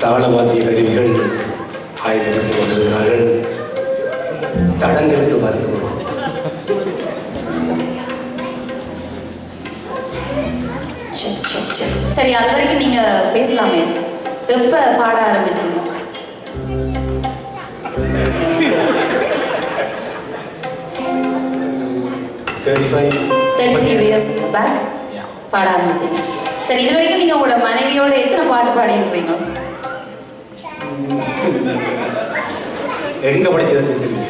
தாளவாத்திய கருவிகள் ஆயுதப்படுத்திக் கொண்டிருக்கிறார்கள். தடங்களுக்கு மருத்துவம். சரி, அது வரைக்கும் நீங்க பேசலாமே. எப்ப பாட ஆரம்பிச்சீங்க? 35 years back பாட ஆரம்பிச்சீங்க. சரி, இது வரைக்கும் நீங்க உங்களோட மனைவியோட எத்தனை பாட்டு பாடி இருக்கீங்க? எங்க படிச்சது தெரியுங்க?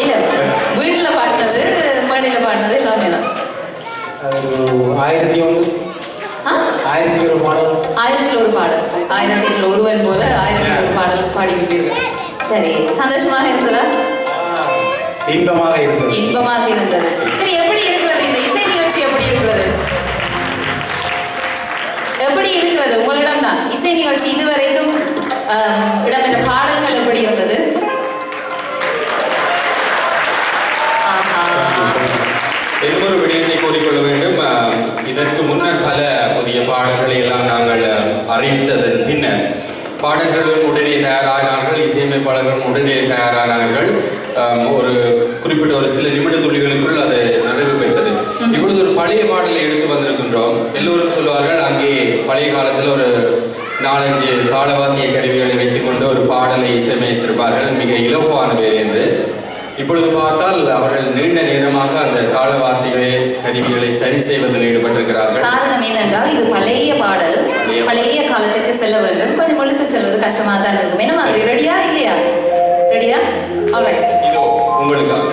இல்ல, வீட்டுல பாடினது, மேடையில பாடினது எல்லாமே தான். 1001 பாடல். 1001 பாடல். 1000 ஒருவன் போல 1001 பாடல் பாடிவிட்டீர்கள். சரி, சந்தோஷமாக இருந்ததா? இன்பமாக இருந்தது. இன்பமாக இருந்தது. சரி, எப்படி இருக்கிறது இந்த இசை நிகழ்ச்சி? எப்படி இருக்கிறது? எப்படி இருக்கிறது உங்களிடம் தான் இசை நிகழ்ச்சி இதுவரைக்கும் இடம்பெற்ற பாடல்கள் எப்படி இருந்தது? இன்னொரு விடயத்தை கூறிக்கொள்ள வேண்டும். இதற்கு முன்னர் பல புதிய பாடல்களை எல்லாம் நாங்கள் அறிவித்ததன் பின்னர் பாடல்களும் உடனே தயாரானார்கள், இசையமைப்பாளர்களும் உடனே தயாரானார்கள். ஒரு குறிப்பிட்ட ஒரு சில நிமிட துளிகளுக்குள் அது நிறைவு பெற்றது. இப்பொழுது ஒரு பழைய பாடலை எடுத்து வந்திருக்கின்றோம். எல்லோரும் சொல்வார்கள், அங்கே பழைய காலத்தில் ஒரு 4-5 தாளவாத்திய கருவிகளை வைத்துக் கொண்டு ஒரு பாடலை இசையமைத்திருப்பார்கள், மிக இலகுவானவை என்று. இப்பொழுது பார்த்தால் அவர்கள் நீண்ட நேரமாக அந்த தாளவாத்திகளை கருவிகளை சரி செய்வதில் ஈடுபட்டிருக்கிறார்கள். காரணம் என்னென்றால் இது பழைய பாடல், பழைய காலத்துக்கு செல்ல வேண்டும். கொஞ்சம் பொழுது செல்வது கஷ்டமாக தான் இருக்கும். என்ன மாதிரி, ரெடியா இல்லையா? ரெடியா? ஆல்ரைட், இதோ உங்களுக்காக.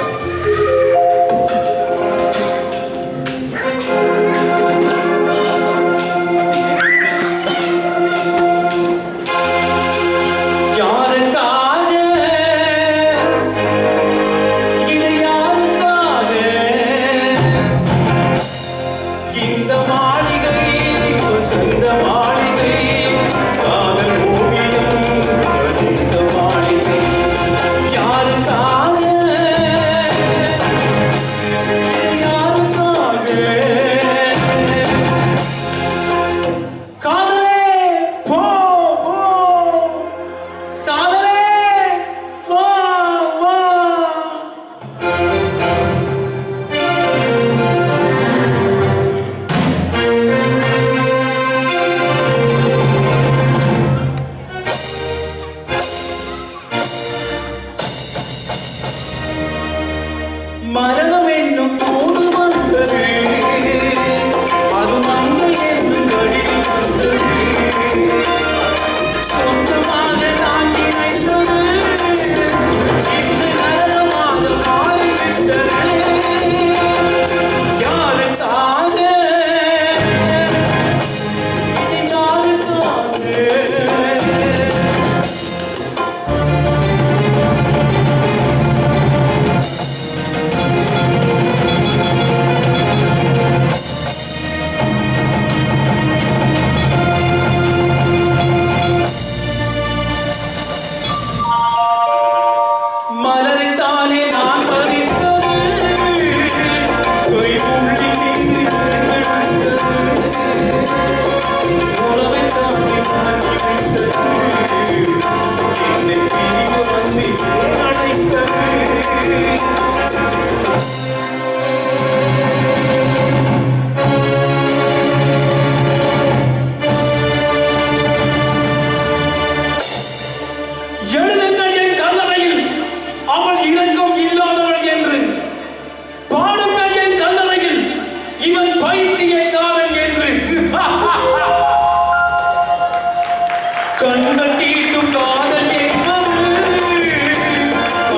காதல் என்பது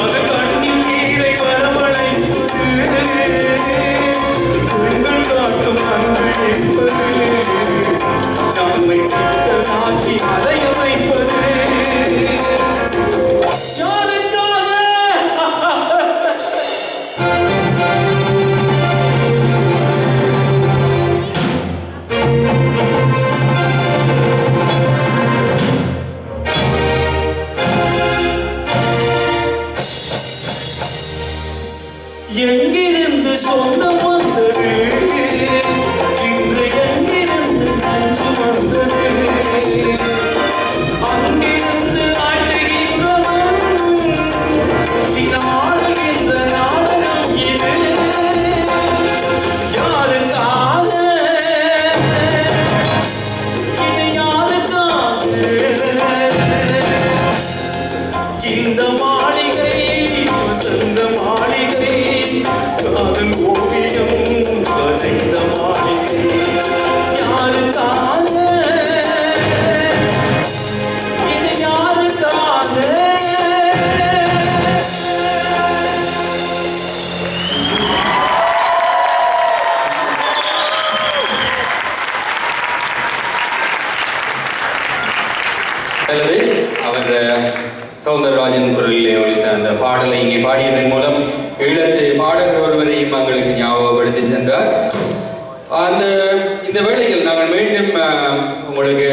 அது கண்ணில் நீரை வரவழைத்து அல்லது அவர் சௌந்தரராஜன் குரலிலே ஒழித்த அந்த பாடலை இங்கே பாடியதன் மூலம் ஈழத்து பாடகர் ஒருவரையும் எங்களுக்கு ஞாபகப்படுத்தி சென்றார். இந்த வேளையில் நாங்கள் மீண்டும் உங்களுக்கு